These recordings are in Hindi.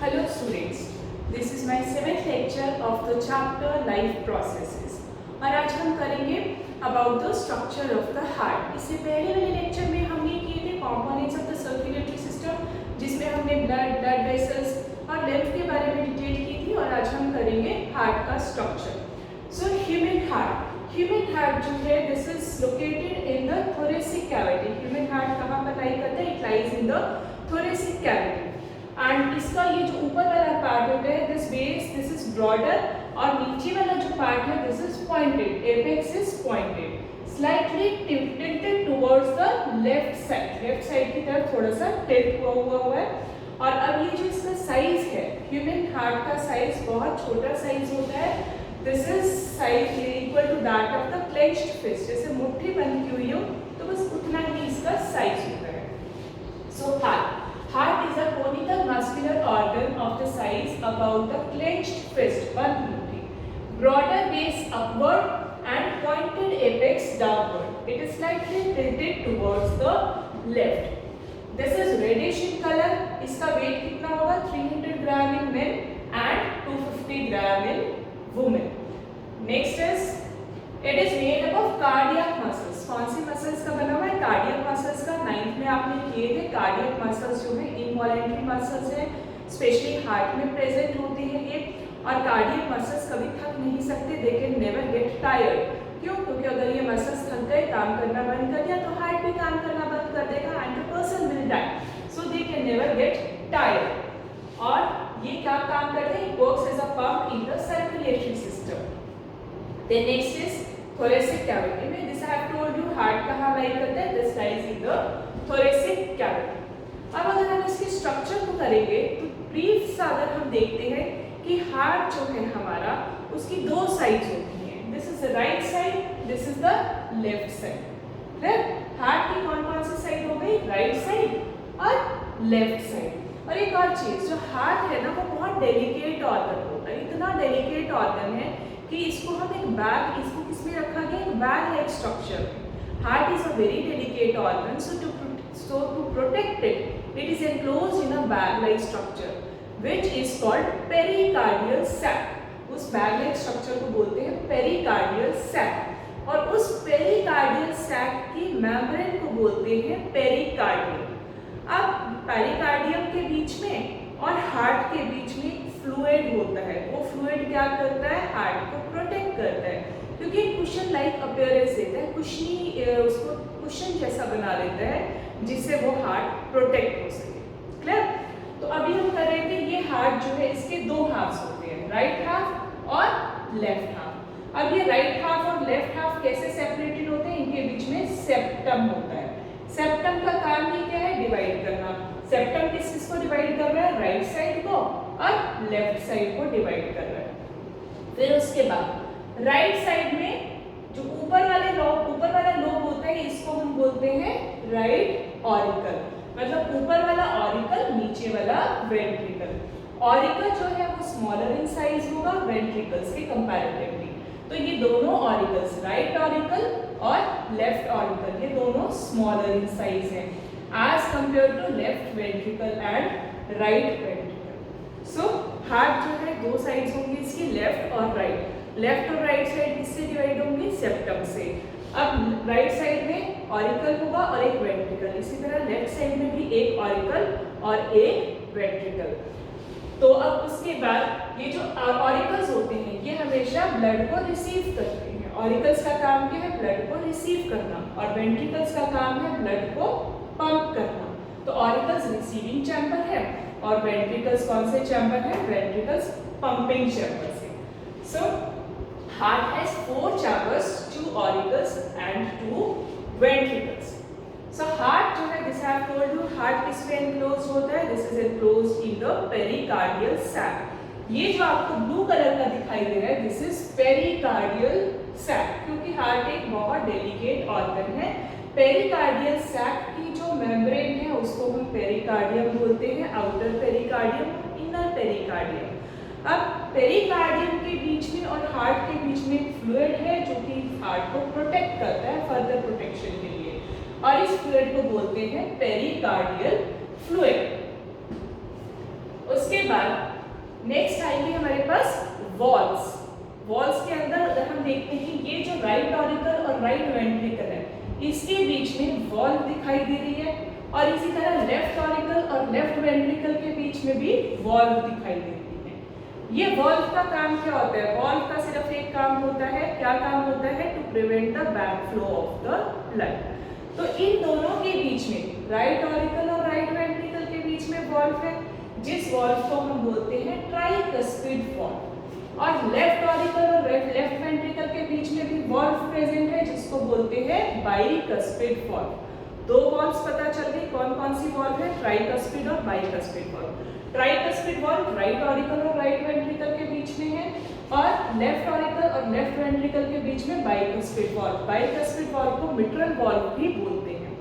Hello students, this is my 7th lecture of the chapter Life Processes और आज हम करेंगे about the structure of the heart। इससे पहले वाले लेक्चर में हमने किए थे components of the circulatory system जिसमें हमने blood vessels और lymph के बारे में डिटेल की थी और आज हम करेंगे heart का structure। So human heart जो है this is located in the thoracic cavity। human heart कहाँ पर lie करता है? It lies in the thoracic cavity। And इसका ये जो ऊपर वाला पार्ट होता है this base this is broader और नीचे वाला जो पार्ट है this is pointed, apex is pointed, slightly tilted towards the left side की तरफ थोड़ा सा टिल्ट हुआ है। और अब ये जो इसका साइज है ह्यूमन हार्ट का साइज बहुत छोटा साइज होता है। This is size equal to that of the clenched fist, जैसे मुट्ठी बंद की हुई हो तो बस उतना ही इसका साइज होता है। सो Heart is a conical muscular organ of the size about the clenched fist, one mutti, broader base upward and pointed apex downward. It is slightly tilted towards the left. This is reddish in color. इसका weight कितना होगा? 300 gram in men and 250 gram in women. Next is it is made up of cardiac muscles. कौन सी मसल्स का बना हुआ है? कार्डियक मसल्स का। 9th में आपने किए थे। कार्डियक मसल्स जो है इनवॉलेंट्री मसल्स है, स्पेशली हार्ट में प्रेजेंट होते हैं ये। और कार्डियक मसल्स कभी थक नहीं सकते, दे कैन नेवर गेट टायर्ड। क्यों? क्योंकि अगर ये मसल्स थक गए, काम करना बंद कर दिया तो हार्ट भी काम करना बंद कर देगा and the person will die. So they can never get tired. और ये क्या काम करते हैं? Works as a pump in the circulatory system. Then next is thoracic cavity में this I have told you heart कहाँ lie करता है? This lies in the thoracic cavity। अब अगर हम इसके स्ट्रक्चर को करेंगे तो ब्रीफ सा अगर हम देखते हैं कि हार्ट जो है हमारा उसकी दो साइड्स होती हैं। This is the right side, this is the left side. Right? Heart की कौन कौन सी साइड हो गई? राइट साइड और लेफ्ट साइड। और एक और चीज, जो हार्ट है ना वो बहुत डेलिकेट ऑर्गन होता है, इतना डेलिकेट ऑर्गन है कि इसको हम एक बैग, इसको किसमें रखा गया? एक bag like structure. Heart is a very delicate organ, so to protect it is enclosed in a bag like structure which is called pericardial sac। उस बैग लाइक स्ट्रक्चर को बोलते हैं pericardial sac और उस pericardial sac की मेम्ब्रेन को बोलते हैं पेरिकार्डियम। अब पेरिकार्डियम के बीच में और हार्ट के बीच में फ्लूइड होता है। वो फ्लूइड क्या करता है? हार्ट को प्रोटेक्ट करता है, क्योंकि कुशन लाइक अपीयरेंस देता है, कुशनी उसको कुशन जैसा बना देता है जिससे वो हार्ट प्रोटेक्ट हो सके। क्लियर? तो अभी हम कर रहे थे ये हार्ट जो है इसके दो हाफ्स होते हैं, राइट हाफ और लेफ्ट हाफ। अब ये राइट हाफ और लेफ्ट हाफ कैसे सेपरेटेड होते हैं? इनके बीच में सेप्टम होता है। सेप्टम का काम ही क्या है? डिवाइड करना। सेप्टम किसको डिवाइड कर रहा है? राइट साइड को और लेफ्ट साइड को डिवाइड कर रहा है। फिर उसके बाद राइट साइड में जो ऊपर वाला लोब होता है इसको हम बोलते हैं राइट ऑरिकल। मतलब ऊपर वाला ऑरिकल, नीचे वाला वेंट्रिकल। ऑरिकल जो है वो स्मॉलर इन साइज होगा वेंट्रिकल्स के कंपैरेटिवली। तो ये दोनों ऑरिकल्स, राइट ऑरिकल और लेफ्ट ऑरिकल, ये दोनों स्मॉलर इन साइज हैं as compared to left ventricle and right ventricle। So heart जो है दो साइड्स होंगी इसकी, लेफ्ट और राइट। लेफ्ट और राइट साइड किससे डिवाइड होंगी? सेप्टम से। अब राइट साइड में ऑरिकल होगा और एक वेंट्रिकल, इसी तरह लेफ्ट साइड में भी एक ऑरिकल और एक वेंट्रिकल। तो अब उसके बाद ये जो ऑरिकल्स होते हैं ये हमेशा ब्लड को रिसीव करते हैं। ऑरिकल्स का काम क्या है? ब्लड को रिसीव करना और वेंट्रिकल्स का काम है ब्लड को पंप करना। तो ऑरिकल्स रिसीविंग चैम्बर है और वेंट्रिकल्स कौन से चैम्बर है? वेंट्रिकल्स पंपिंग चैम्बर से। So heart has 4 chambers, 2 auricles and 2 ventricles। So heart जो है this I have told you, heart किस में एनक्लोज होता है? This is enclosed in the pericardial sac. ये जो आपको ब्लू कलर का दिखाई दे रहा है दिस इज पेरिकार्डियल सैक, क्योंकि हार्ट एक बहुत डेलिकेट ऑर्गन है। पेरिकार्डियल सैक की जो मेम्ब्रेन है उसको हम पेरिकार्डियम बोलते हैं, आउटर पेरिकार्डियम, इनर पेरिकार्डियम। अब पेरिकार्डियम के बीच में और हार्ट के बीच में फ्लूइड है जो कि हार्ट को प्रोटेक्ट करता है फर्दर प्रोटेक्शन के लिए, और इस फ्लूइड को बोलते हैं पेरिकार्डियल फ्लूइड। उसके बाद नेक्स्ट आएंगे हमारे पास वॉल्स। वॉल्स के अंदर अगर हम देखते हैं ये जो राइट ऑरिकल और राइट वेंट्रिकल है इसके बीच में वॉल्व दिखाई दे रही है, और इसी तरह लेफ्ट ऑरिकल और लेफ्ट वेंट्रिकल के बीच में भी वॉल्व दिखाई देती है। ये वॉल्व का काम क्या होता है? वॉल्व का सिर्फ एक काम होता है, क्या काम होता है? To prevent the back flow of the blood. तो इन दोनों के बीच में राइट ऑरिकल और राइट वेंट्रिकल के बीच में वॉल्व है, जिस वॉल्व को हम बोलते हैं ट्राइकस्पिड वॉल्व। और लेफ्ट ऑरिकल और लेफ्ट वेंट्रिकल के बीच में भी वॉल्व प्रेजेंट है, जिसको बोलते हैं बाइकस्पिड वॉल्व। दो वॉल्व्स पता चल गई, कौन कौन सी वॉल्व है? ट्राइकस्पिड और bicuspid valve. Tricuspid valve right auricle और राइट वेंट्रिकल के बीच में है, और लेफ्ट ऑरिकल और लेफ्ट वेंट्रिकल के बीच में बाइकस्पिड वॉल्व। बाइकस्पिड वॉल्व को मिट्रल वॉल्व भी बोलते हैं।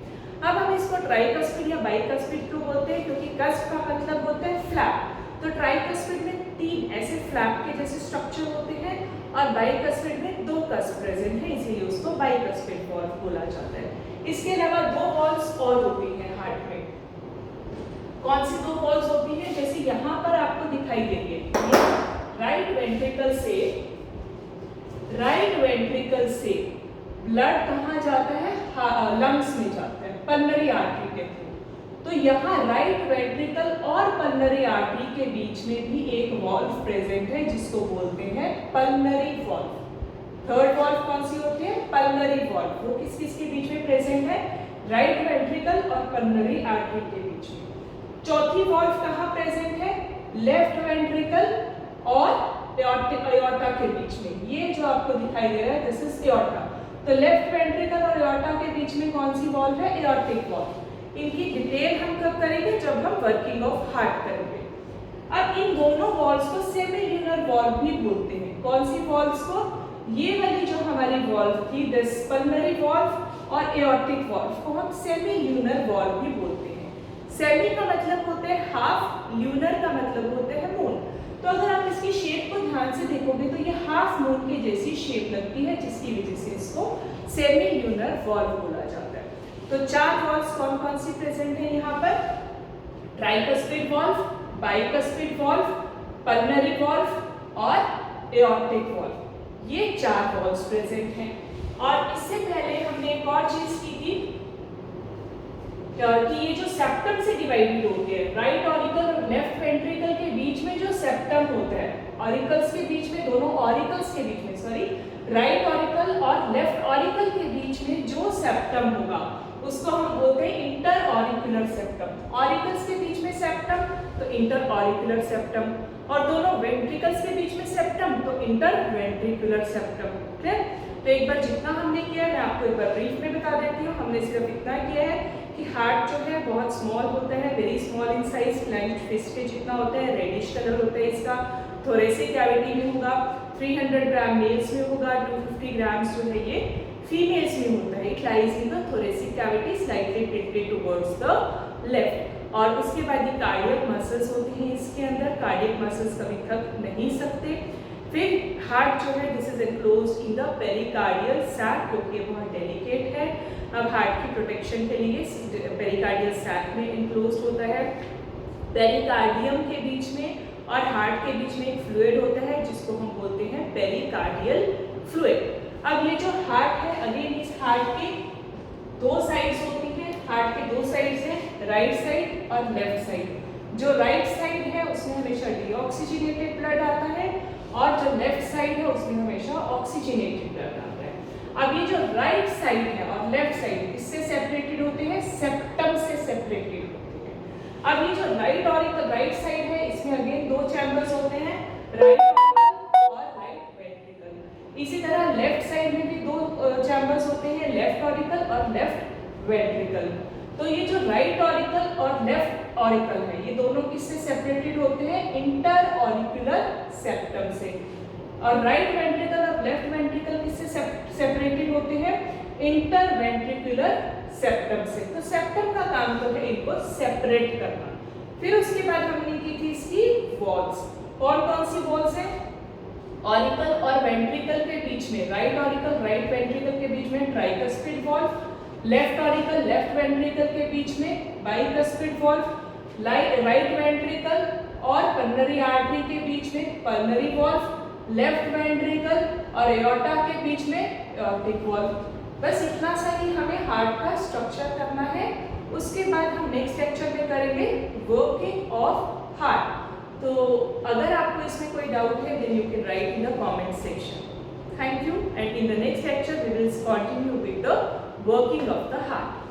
अब हम इसको ट्राइकस्पिड या बाइकस्पिड क्यों बोलते हैं? क्योंकि कस्प का मतलब होता है फ्लैप। तो ट्राइकस्पिड में 3 ऐसे फ्लैप के जैसे स्ट्रक्चर होते हैं, और बाइकस्पिड में 2 कस्प प्रेजेंट है, इसीलिए उसको बाइकस्पिड वॉल्व बोला जाता है। इसके अलावा 2 वॉल्व्स और होती हैं हार्ट में। कौन सी 2 वॉल्व्स होती हैं? जैसे यहाँ पर आपको दिखाई दे रही है, राइट वेंट्रिकल से ब्लड कहाँ जाता है? लंग्स में जाता है, पल्मोनरी आर्टरी के थ्रू। तो यहाँ राइट वेंट्रिकल और पल्मोनरी आर्टरी के बीच में भी एक वॉल्व प्रेजेंट है, जिसको बोलते हैं पल्मोनरी वॉल्व। थर्ड वॉल्व कौन सी होती है? Pulmonary valve. वो किस किस के बीच में प्रेजेंट है? राइट वेंट्रिकल और पल्मोनरी आर्टरी के बीच में। चौथी वॉल्व कहाँ प्रेजेंट है? लेफ्ट वेंट्रिकल और एओर्टा के बीच में। ये जो आपको दिखाई दे रहा है, दिस इज एओर्टा। तो लेफ्ट वेंट्रिकल और एओर्टा के बीच में कौन सी वॉल्व है? Aortic valve. इनकी डिटेल हम कब करेंगे? जब हम वर्किंग ऑफ हार्ट करेंगे। अब इन दोनों वॉल्व्स को सेमी-ल्यूनर वॉल्व भी बोलते हैं। कौन सी वॉल्व्स को? ये वाली जो हमारी वॉल्व थी, दिस पल्मोनरी वॉल्व और एओर्टिक वॉल्व को हम सेमी-ल्यूनर वॉल्व भी बोलते हैं। सेमी का मतलब होता है हाफ, ल्यूनर का मतलब होता है मून। तो अगर आप इसकी शेप को ध्यान से देखोगे तो ये हाफ मून की जैसी शेप लगती है, जिसकी वजह से इसको सेमी-ल्यूनर वॉल्व बोला जाता है। तो 4 वॉल्व्स कौन कौन सी प्रेजेंट है यहाँ पर? Tricuspid valve, bicuspid valve, pulmonary valve और एओर्टिक वॉल्व। ये 4 वॉल्व्स प्रेजेंट हैं। और इससे पहले हमने एक और चीज की थी कि ये जो सेप्टम से डिवाइडेड होते हैं, राइट ऑरिकल और लेफ्ट वेंट्रिकल के बीच में जो सेप्टम होता है, ऑरिकल्स के बीच में, दोनों ऑरिकल्स के बीच में, सॉरी, राइट ऑरिकल और लेफ्ट ऑरिकल के बीच में जो सेप्टम होगा उसको हम बोलते हैं इंटर ऑरिकुलर सेप्टम। ऑरिकल्स के बीच में सेप्टम तो इंटर ऑरिकुलर सेप्टम, और दोनों वेंट्रिकल्स के बीच में सेप्टम तो इंटर वेंट्रिकुलर सेप्टम। क्लियर? तो एक बार जितना हमने किया है मैं आपको एक बार ब्रीफ में बता देती हूँ। हमने सिर्फ इतना किया है कि हार्ट जो है बहुत स्मॉल होता है, very small in size, clenched fist के जितना होता है, रेडिश कलर होता है इसका, थोरेसिक कैविटी में होगा, 300 ग्राम मेल्स में होगा, 250 ग्राम्स जो है ये फीमेल्स में होता है। It lies in the thoracic cavity slightly tilted towards the left. और उसके बाद ये कार्डियक मसल्स होते हैं इसके अंदर, कार्डियक मसल्स कभी थक नहीं सकते। फिर हार्ट जो है this is enclosed in the pericardial sac, क्योंकि ये बहुत डेलिकेट है। अब हार्ट की प्रोटेक्शन के लिए पेरिकार्डियल सैक में एनक्लोज्ड होता है। पेरिकार्डियम के बीच में और हार्ट के बीच में एक फ्लूइड होता है जिसको हम बोलते हैं पेरिकार्डियल फ्लूइड। अब ये जो हार्ट है, अगेन इस हार्ट के 2 साइड्स होती हैं। हार्ट के 2 साइड्स हैं, राइट साइड और लेफ्ट साइड। जो राइट साइड है उसमें हमेशा डीऑक्सीजनेटेड ब्लड आता है, और जो लेफ्ट साइड है उसमें हमेशा ऑक्सीजनेटेड ब्लड आता है। अब ये जो राइट साइड है और लेफ्ट साइड इससे सेपरेटेड होते हैं, सेप्टम से सेपरेटेड होते हैं। अब ये जो राइट ऑरिकल राइट साइड है इसमें अगेन 2 चैम्बर्स होते हैं, राइट ऑरिकल और राइट वेंट्रिकल। इसी तरह लेफ्ट साइड में भी 2 चैम्बर्स होते हैं, लेफ्ट ऑरिकल और लेफ्ट वेंट्रिकल। तो ये जो राइट ऑरिकल और लेफ्ट ऑरिकल है ये दोनों किससे सेपरेटेड होते हैं? इंटर ऑरिकुलर सेप्टम से। और राइट वेंट्रिकल और लेफ्ट वेंट्रिकल किससे सेपरेटेड होते हैं? इंटर वेंट्रिकुलर सेप्टम से। तो सेप्टम का काम तो है इनको सेपरेट करना। फिर उसके बाद हमने की थी इसकी वॉल्स। कौन कौन सी वॉल्स है? ऑरिकल और वेंट्रिकल के बीच में, राइट ऑरिकल राइट वेंट्रिकल के बीच में tricuspid valve, left auricle left ventricle के बीच में बाइकस्पिड वॉल्व, राइट वेंट्रिकल और पल्मोनरी आर्टरी के बीच में पल्मोनरी वॉल्व, लेफ्ट वेंट्रिकल और एओर्टा के बीच में एओर्टिक वॉल्व। बस इतना सा ही हमें हार्ट का स्ट्रक्चर करना है। उसके बाद हम नेक्स्ट लेक्चर में करेंगे वर्किंग ऑफ हार्ट। तो अगर आपको इसमें कोई डाउट है then you can write in the comment section. Thank you, and in the next lecture we will continue with the working of the heart.